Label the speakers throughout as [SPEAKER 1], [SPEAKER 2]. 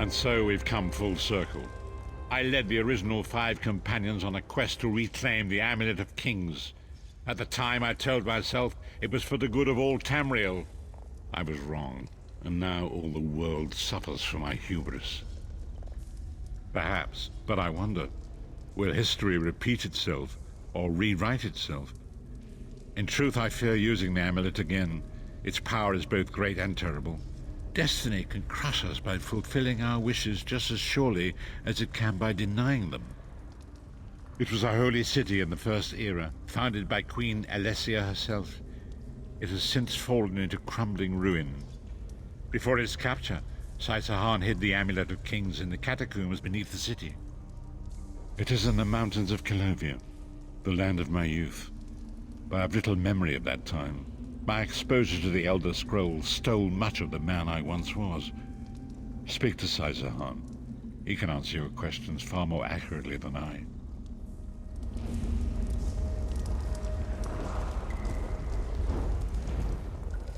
[SPEAKER 1] And so we've come full circle. I led the original 5 companions on a quest to reclaim the Amulet of Kings. At the time, I told myself it was for the good of all Tamriel. I was wrong, and now all the world suffers from my hubris. Perhaps, but I wonder, will history repeat itself, or rewrite itself? In truth, I fear using the amulet again. Its power is both great and terrible. Destiny can crush us by fulfilling our wishes just as surely as it can by denying them. It was a holy city in the First Era, founded by Queen Alessia herself. It has since fallen into crumbling ruin. Before its capture, Saitsahan hid the Amulet of Kings in the catacombs beneath the city. It is in the mountains of Calovia, the land of my youth. But I have little memory of that time. My exposure to the Elder Scrolls stole much of the man I once was. Speak to Saitsahan. He can answer your questions far more accurately than I.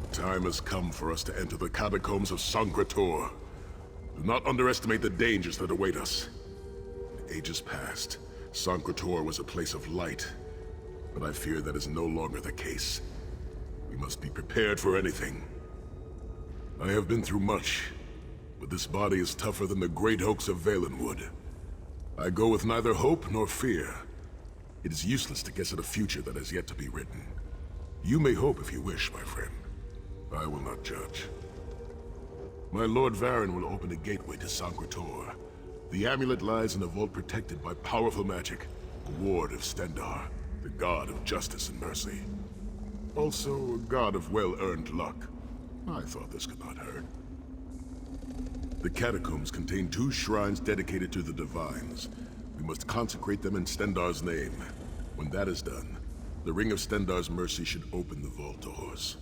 [SPEAKER 2] The time has come for us to enter the Catacombs of Sangratore. Do not underestimate the dangers that await us. In ages past, Sangratore was a place of light, but I fear that is no longer the case. We must be prepared for anything. I have been through much, but this body is tougher than the great oaks of Valenwood. I go with neither hope nor fear. It is useless to guess at a future that has yet to be written. You may hope if you wish, my friend. I will not judge. My Lord Varen will open a gateway to Sangratore. The amulet lies in a vault protected by powerful magic, a ward of Stendarr, the god of justice and mercy. Also, a god of well-earned luck. I thought this could not hurt. The catacombs contain 2 shrines dedicated to the divines. We must consecrate them in Stendarr's name. When that is done, the Ring of Stendarr's mercy should open the vault doors.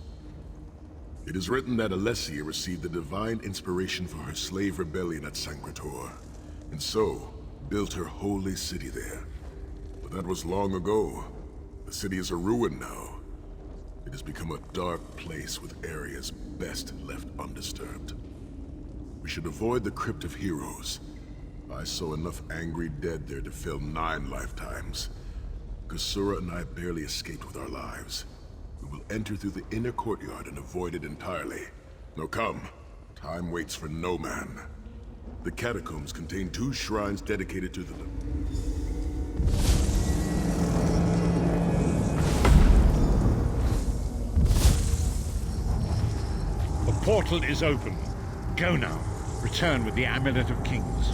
[SPEAKER 2] It is written that Alessia received the divine inspiration for her slave rebellion at Sangratore, and so built her holy city there. But that was long ago. The city is a ruin now. It has become a dark place with areas best left undisturbed. We should avoid the Crypt of Heroes. I saw enough angry dead there to fill 9 lifetimes. Kasura and I barely escaped with our lives. We will enter through the inner courtyard and avoid it entirely. Now come. Time waits for no man. The catacombs contain 2 shrines dedicated to the...
[SPEAKER 1] The portal is open. Go now. Return with the Amulet of Kings.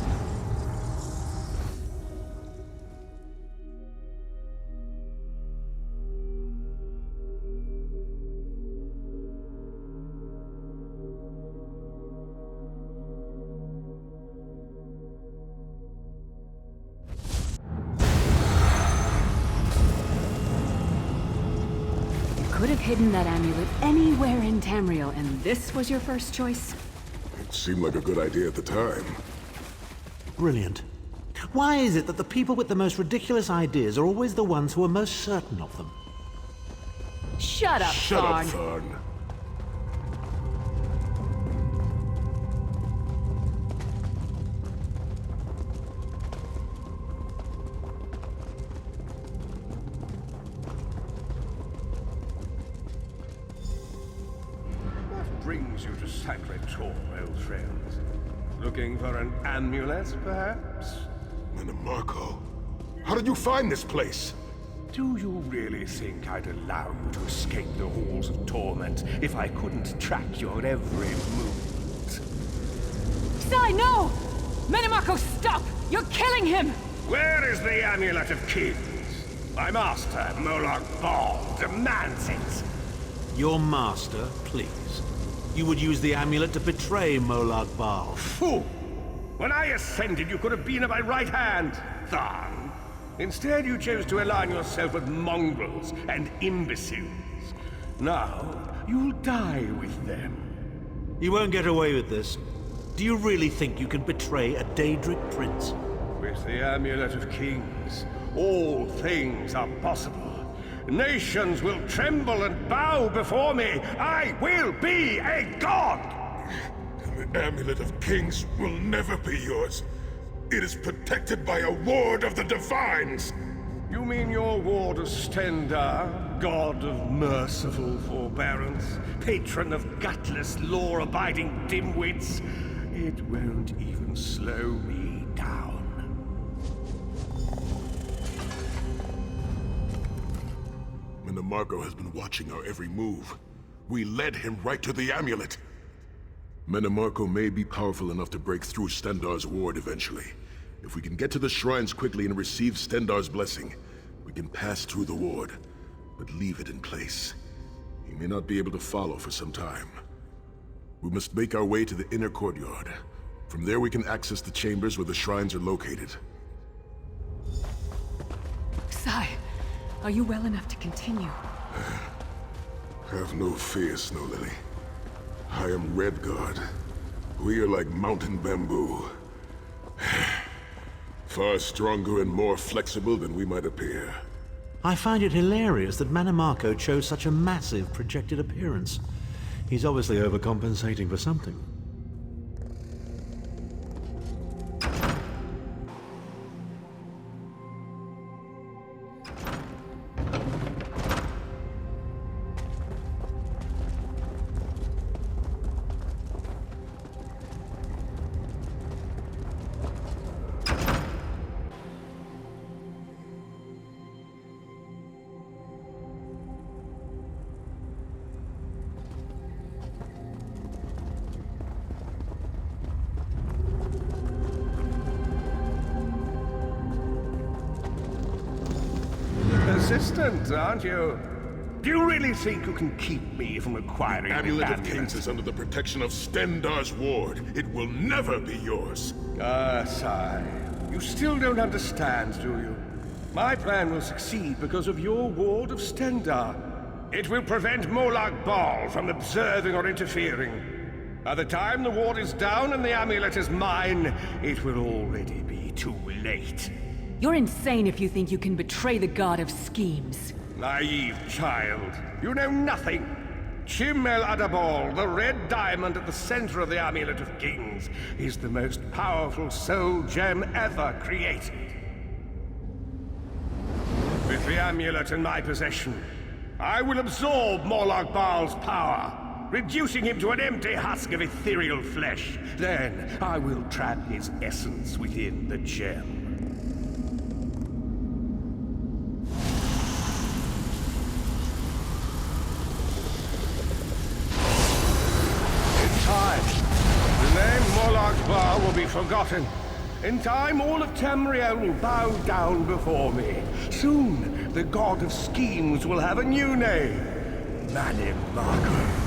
[SPEAKER 3] Could have hidden that amulet anywhere in Tamriel, and this was your first choice?
[SPEAKER 2] It seemed like a good idea at the time.
[SPEAKER 4] Brilliant. Why is it that the people with the most ridiculous ideas are always the ones who are most certain of them?
[SPEAKER 3] Shut up,
[SPEAKER 2] Shut up,
[SPEAKER 3] Thorn.
[SPEAKER 2] Thorn.
[SPEAKER 5] What brings you to Sangratore, old friends? Looking for an amulet, perhaps?
[SPEAKER 2] Marco, how did you find this place?
[SPEAKER 5] Do you really think I'd allow you to escape the halls of torment if I couldn't track your every movement?
[SPEAKER 3] Sai, no! Minimarco, stop! You're killing him!
[SPEAKER 5] Where is the Amulet of Kings? My master, Molag Bal, demands it!
[SPEAKER 4] Your master, please. You would use the amulet to betray Molag Bal.
[SPEAKER 5] Fool! When I ascended, you could have been at my right hand, Tharn. Instead, you chose to align yourself with mongrels and imbeciles. Now, you'll die with them.
[SPEAKER 4] You won't get away with this. Do you really think you can betray a Daedric prince?
[SPEAKER 5] With the Amulet of Kings, all things are possible. Nations will tremble and bow before me. I will be a god!
[SPEAKER 2] The Amulet of Kings will never be yours. It is protected by a ward of the Divines!
[SPEAKER 5] You mean your ward of Stendarr, god of merciful forbearance, patron of gutless, law-abiding dimwits? It won't even slow me down.
[SPEAKER 2] Menomarco has been watching our every move. We led him right to the amulet. Menomarco may be powerful enough to break through Stendarr's ward eventually. If we can get to the shrines quickly and receive Stendarr's blessing, we can pass through the ward, but leave it in place. He may not be able to follow for some time. We must make our way to the inner courtyard. From there we can access the chambers where the shrines are located.
[SPEAKER 3] Sai, are you well enough to continue?
[SPEAKER 2] Have no fear, Snow Lily. I am Redguard. We are like mountain bamboo. Far stronger and more flexible than we might appear.
[SPEAKER 4] I find it hilarious that Menomarco chose such a massive projected appearance. He's obviously overcompensating for something.
[SPEAKER 5] Persistent, aren't you? Do you really think you can keep me from acquiring the
[SPEAKER 2] Amulet of
[SPEAKER 5] amulet?
[SPEAKER 2] Kings is under the protection of Stendarr's ward. It will never be yours.
[SPEAKER 5] Ah, Sai. You still don't understand, do you? My plan will succeed because of your ward of Stendarr. It will prevent Molag Bal from observing or interfering. By the time the ward is down and the amulet is mine, it will already be too late.
[SPEAKER 3] You're insane if you think you can betray the god of schemes.
[SPEAKER 5] Naive child. You know nothing. Chim El Adabal, the red diamond at the center of the Amulet of Kings, is the most powerful soul gem ever created. With the amulet in my possession, I will absorb Molag Bal's power, reducing him to an empty husk of ethereal flesh. Then I will trap his essence within the gem. The name Molag Bal will be forgotten. In time, all of Tamriel will bow down before me. Soon, the god of schemes will have a new name. Menomarco.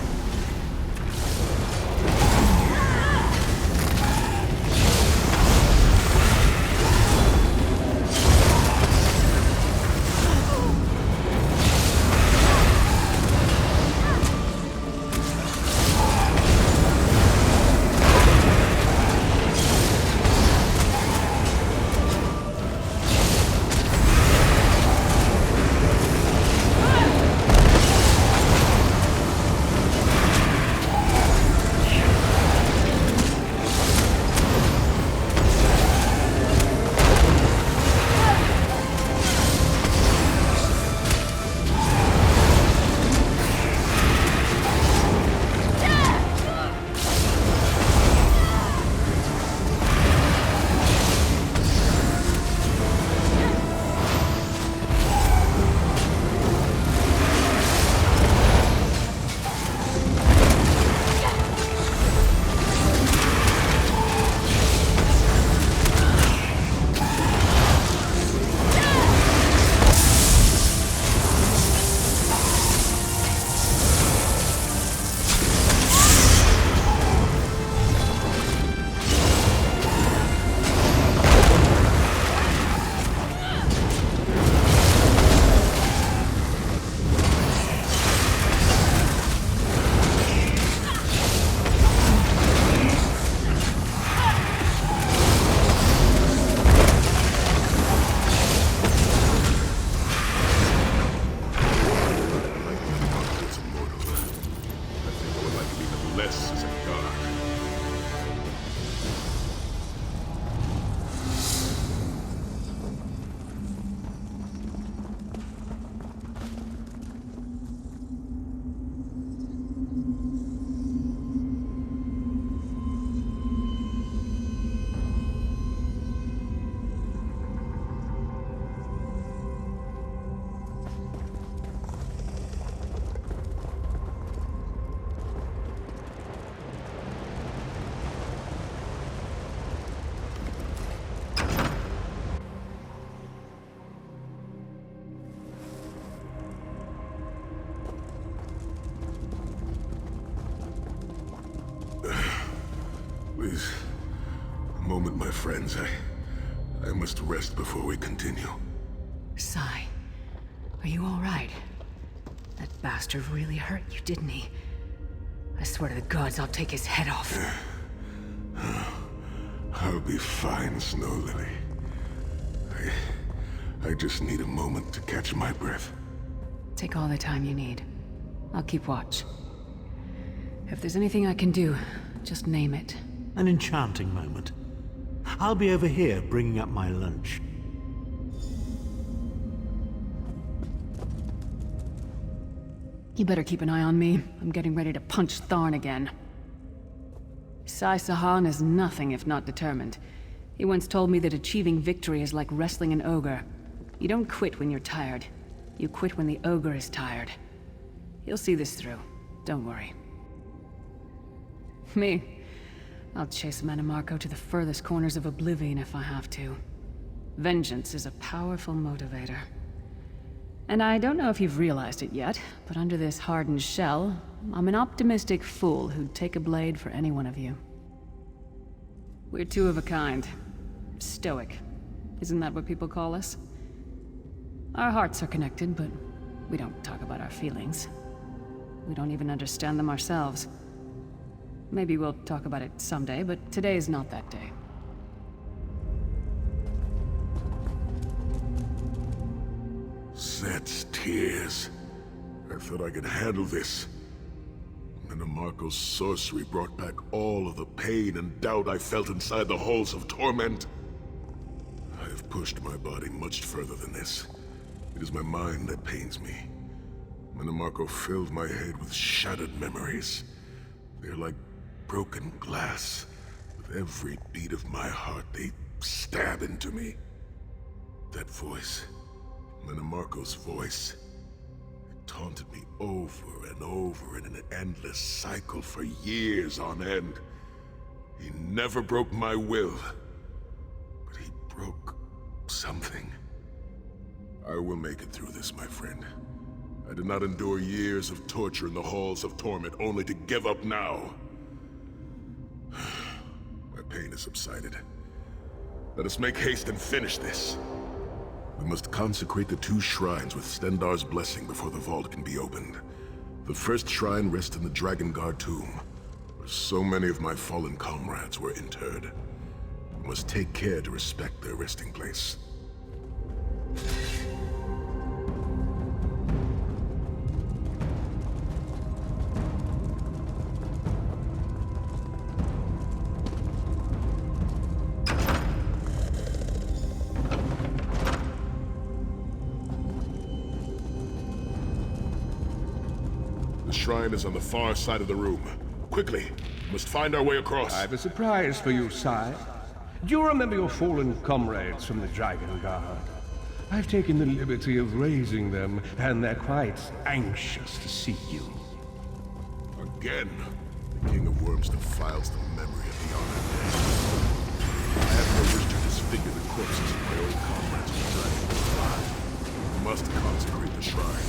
[SPEAKER 2] Please, a moment, my friends. I must rest before we continue.
[SPEAKER 3] Sai, are you all right? That bastard really hurt you, didn't he? I swear to the gods, I'll take his head off.
[SPEAKER 2] I'll be fine, Snow Lily. I just need a moment to catch my breath.
[SPEAKER 3] Take all the time you need. I'll keep watch. If there's anything I can do, just name it.
[SPEAKER 4] An enchanting moment. I'll be over here bringing up my lunch.
[SPEAKER 3] You better keep an eye on me. I'm getting ready to punch Tharn again. Sai Sahan is nothing if not determined. He once told me that achieving victory is like wrestling an ogre. You don't quit when you're tired. You quit when the ogre is tired. He'll see this through. Don't worry. Me? I'll chase Mannimarco to the furthest corners of oblivion if I have to. Vengeance is a powerful motivator. And I don't know if you've realized it yet, but under this hardened shell, I'm an optimistic fool who'd take a blade for any one of you. We're two of a kind. Stoic. Isn't that what people call us? Our hearts are connected, but we don't talk about our feelings. We don't even understand them ourselves. Maybe we'll talk about it someday, but today's not that day.
[SPEAKER 2] Set's tears. I thought I could handle this. Mannimarco's sorcery brought back all of the pain and doubt I felt inside the halls of torment. I have pushed my body much further than this. It is my mind that pains me. Mannimarco filled my head with shattered memories. They're like broken glass. With every beat of my heart, they stab into me. That voice, Mannimarco's voice, it taunted me over and over in an endless cycle for years on end. He never broke my will, but he broke something. I will make it through this, my friend. I did not endure years of torture in the halls of torment only to give up now. My pain has subsided. Let us make haste and finish this. We must consecrate the two shrines with Stendarr's blessing before the vault can be opened. The first shrine rests in the Dragon Guard tomb, where so many of my fallen comrades were interred. We must take care to respect their resting place. The shrine is on the far side of the room. Quickly, we must find our way across.
[SPEAKER 5] I have a surprise for you, Sai. Do you remember your fallen comrades from the Dragon Guard? I've taken the liberty of raising them, and they're quite anxious to see you.
[SPEAKER 2] Again, the King of Worms defiles the memory of the honored dead. I have no wish to disfigure the corpses of my old comrades in the Dragon Guard. We must consecrate the shrine.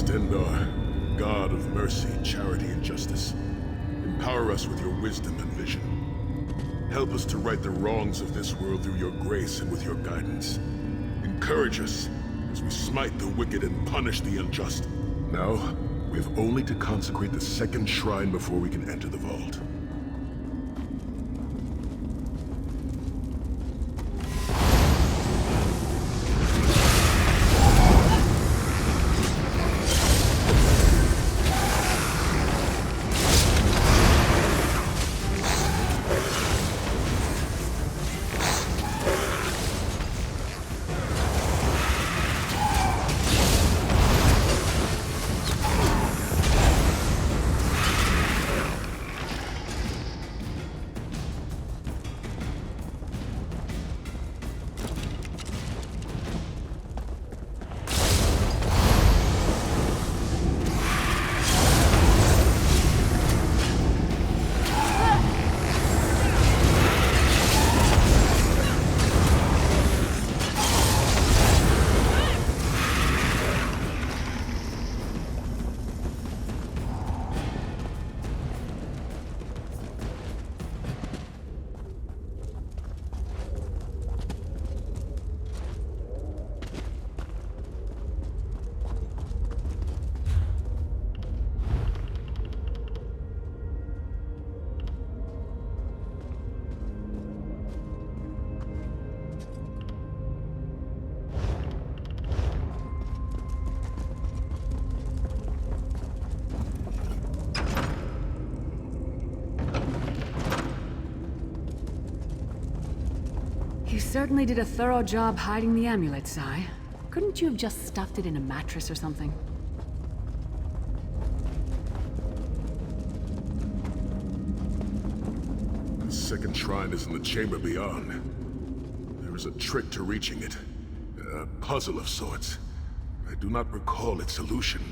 [SPEAKER 2] Stendarr, God of mercy, charity, and justice, empower us with your wisdom and vision. Help us to right the wrongs of this world through your grace and with your guidance. Encourage us as we smite the wicked and punish the unjust. Now, we have only to consecrate the second shrine before we can enter the vault.
[SPEAKER 3] You certainly did a thorough job hiding the amulet, Sai. Couldn't you have just stuffed it in a mattress or something?
[SPEAKER 2] The second shrine is in the chamber beyond. There is a trick to reaching it. A puzzle of sorts. I do not recall its solution.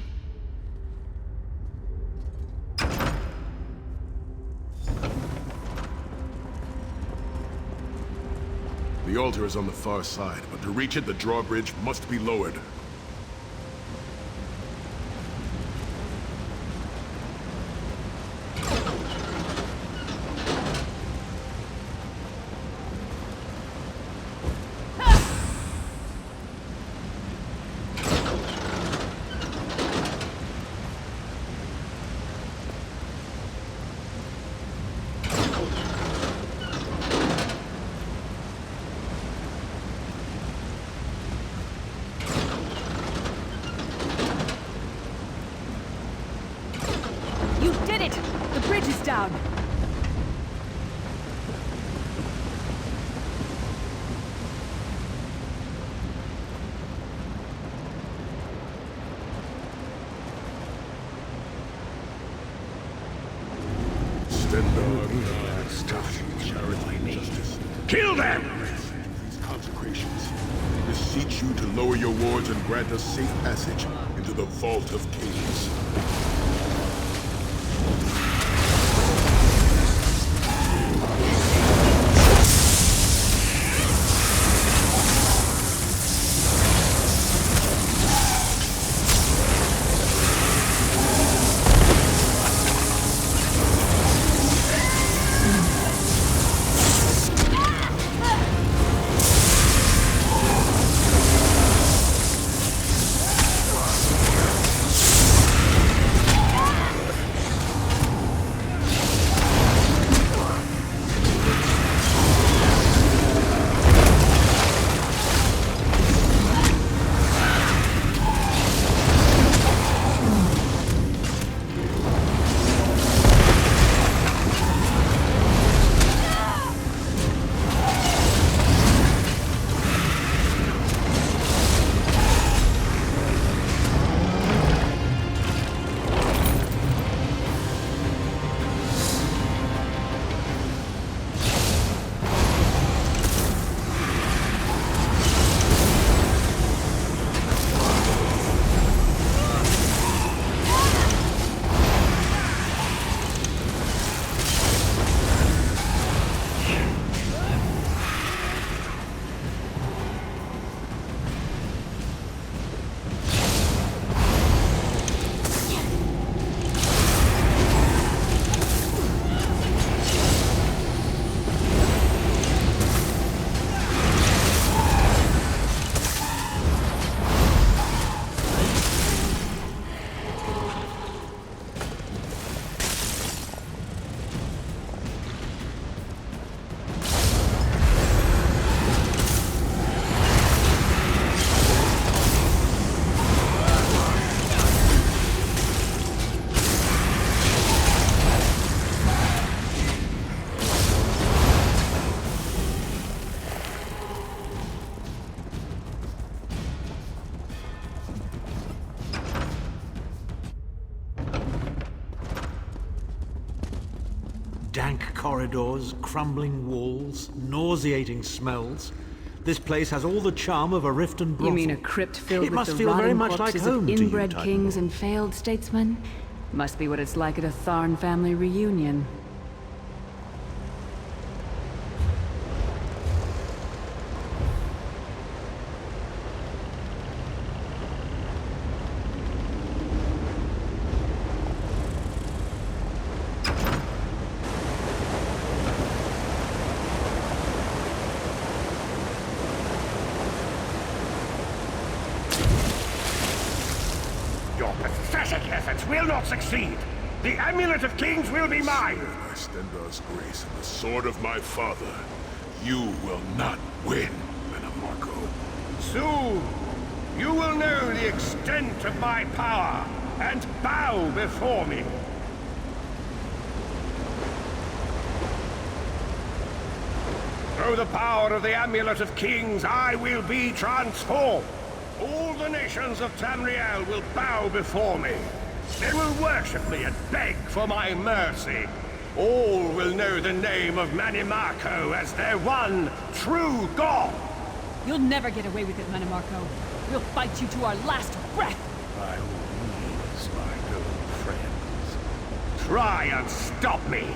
[SPEAKER 2] The altar is on the far side, but to reach it, the drawbridge must be lowered.
[SPEAKER 3] You did it! The bridge is down!
[SPEAKER 2] Stendarr, charity, and justice.
[SPEAKER 5] Kill them!
[SPEAKER 2] These consecrations. We beseech you to lower your wards and grant us safe passage into the Vault of Kings.
[SPEAKER 4] Dank corridors, crumbling walls, nauseating smells. This place has all the charm of a Riften brothel.
[SPEAKER 3] You mean a crypt filled
[SPEAKER 4] It
[SPEAKER 3] with
[SPEAKER 4] must
[SPEAKER 3] the
[SPEAKER 4] feel very
[SPEAKER 3] rotting
[SPEAKER 4] much like
[SPEAKER 3] corpses
[SPEAKER 4] home
[SPEAKER 3] of
[SPEAKER 4] to you,
[SPEAKER 3] inbred
[SPEAKER 4] Titan
[SPEAKER 3] kings
[SPEAKER 4] Lord.
[SPEAKER 3] and failed statesmen? Must be what it's like at a Tharn family reunion.
[SPEAKER 5] Your pathetic efforts will not succeed. The Amulet of Kings will be mine.
[SPEAKER 2] By Stendarr's grace and the sword of my father, you will not win, Manamarco.
[SPEAKER 5] Soon, you will know the extent of my power and bow before me. Through the power of the Amulet of Kings, I will be transformed. All the nations of Tamriel will bow before me. They will worship me and beg for my mercy. All will know the name of Manimarco as their one true god.
[SPEAKER 6] You'll never get away with it, Manamarco. We'll fight you to our last breath.
[SPEAKER 5] By all means, my old friends. Try and stop me.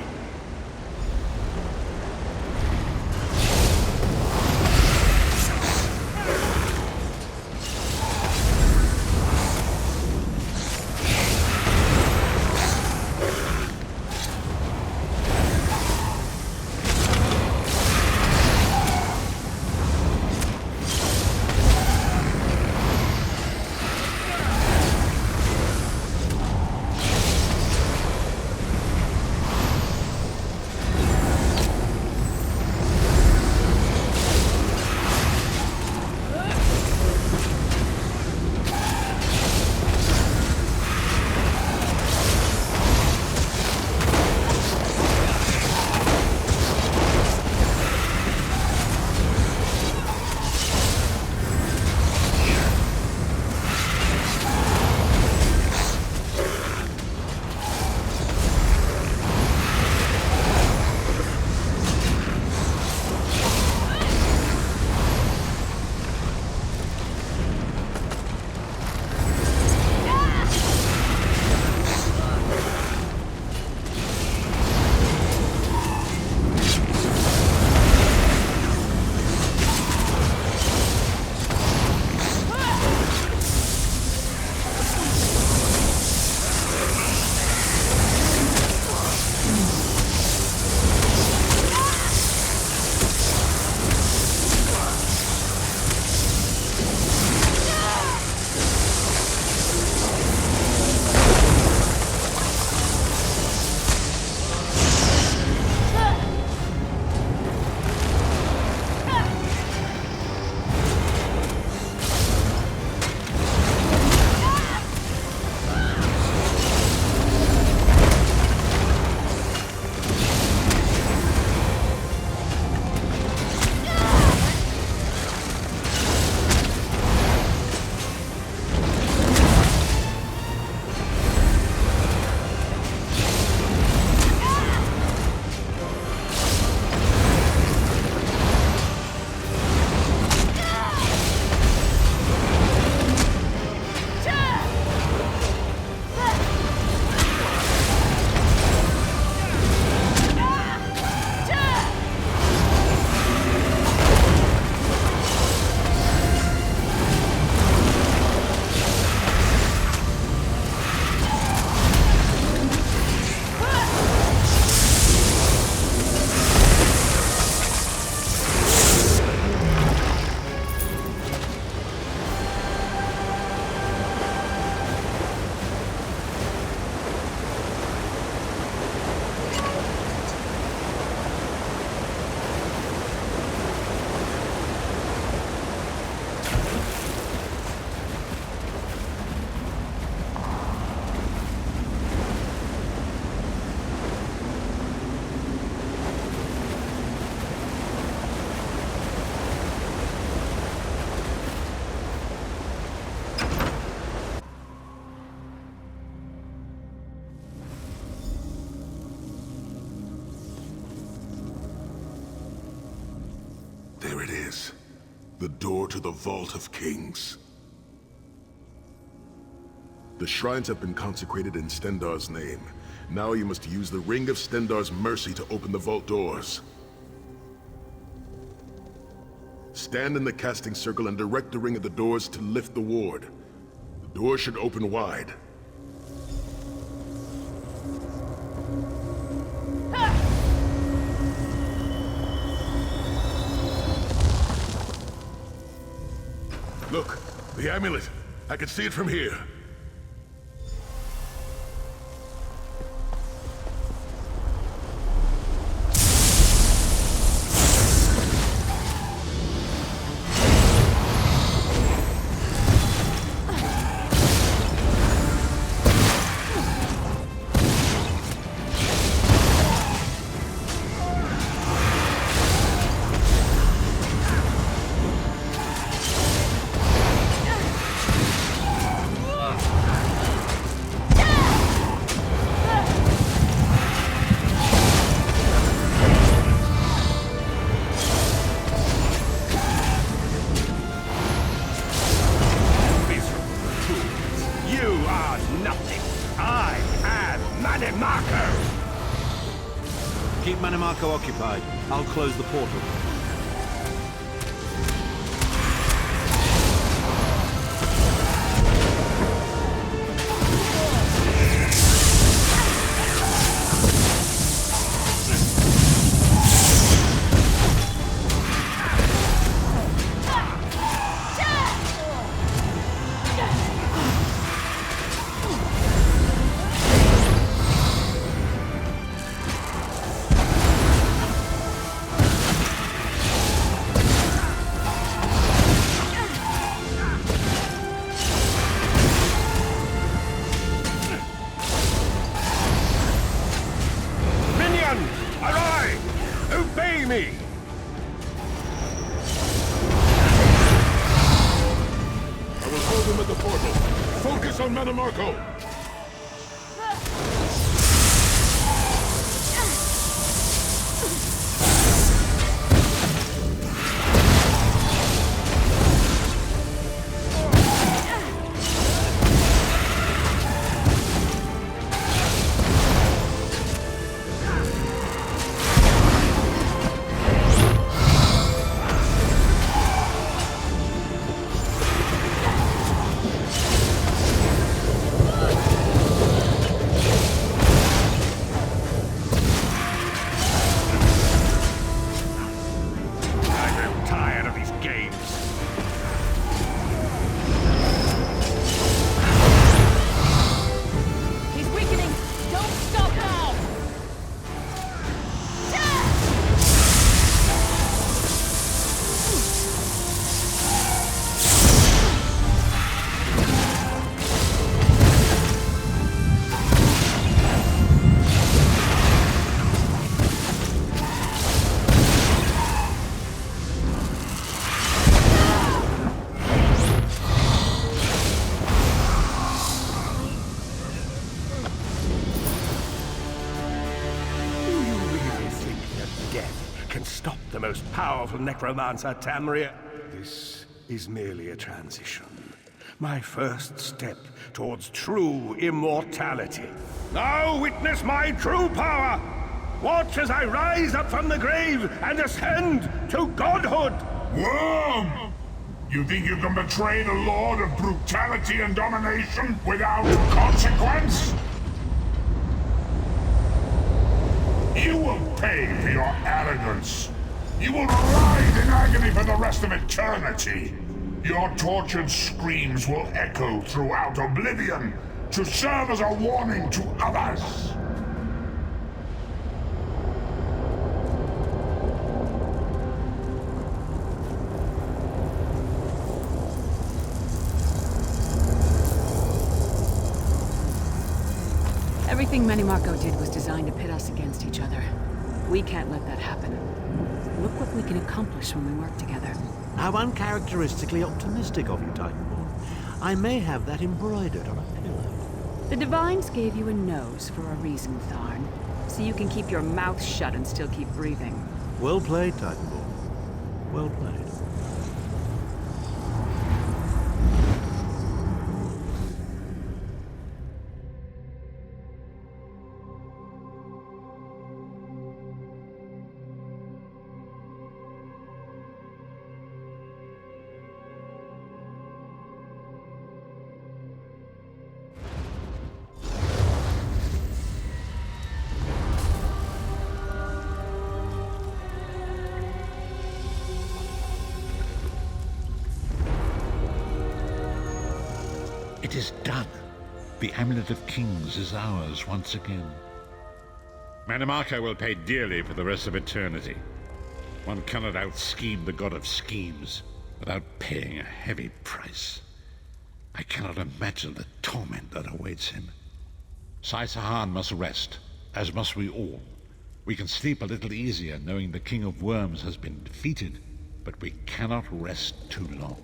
[SPEAKER 2] The door to the Vault of Kings. The shrines have been consecrated in Stendarr's name. Now you must use the Ring of Stendarr's mercy to open the vault doors. Stand in the casting circle and direct the ring of the doors to lift the ward. The door should open wide. Look, the amulet. I can see it from here.
[SPEAKER 4] Keep Manimarco occupied. I'll close the portal.
[SPEAKER 2] Marco!
[SPEAKER 5] Most powerful necromancer, Tamriel. This is merely a transition. My first step towards true immortality. Now witness my true power! Watch as I rise up from the grave and ascend to godhood!
[SPEAKER 7] Worm! You think you can betray the Lord of brutality and domination without consequence? You will pay for your arrogance. You will writhe in agony for the rest of eternity. Your tortured screams will echo throughout oblivion to serve as a warning to others.
[SPEAKER 3] Everything Manimarco did was designed to pit us against each other. We can't let that happen. Look what we can accomplish when we work together.
[SPEAKER 4] How uncharacteristically optimistic of you, Titanborn. I may have that embroidered on a pillow.
[SPEAKER 3] The Divines gave you a nose for a reason, Tharn. So you can keep your mouth shut and still keep breathing.
[SPEAKER 4] Well played, Titanborn. Well played.
[SPEAKER 1] It is done. The Amulet of Kings is ours once again. Manimarco will pay dearly for the rest of eternity. One cannot out-scheme the god of schemes without paying a heavy price. I cannot imagine the torment that awaits him. Sai Sahan must rest, as must we all. We can sleep a little easier knowing the King of Worms has been defeated, but we cannot rest too long.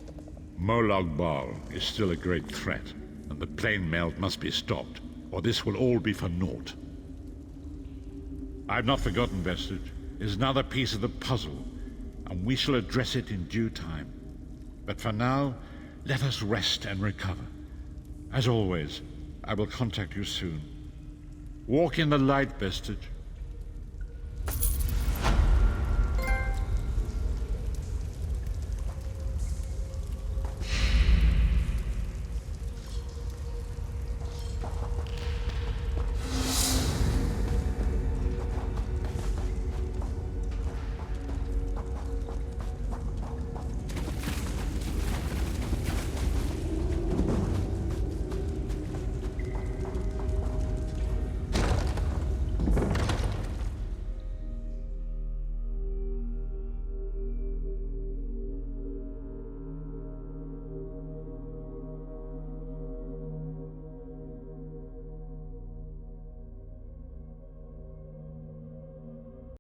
[SPEAKER 1] Molag Bal is still a great threat, and the plane melt must be stopped, or this will all be for naught. I've not forgotten, Vestige. It is another piece of the puzzle, and we shall address it in due time. But for now, let us rest and recover. As always, I will contact you soon. Walk in the light, Vestige.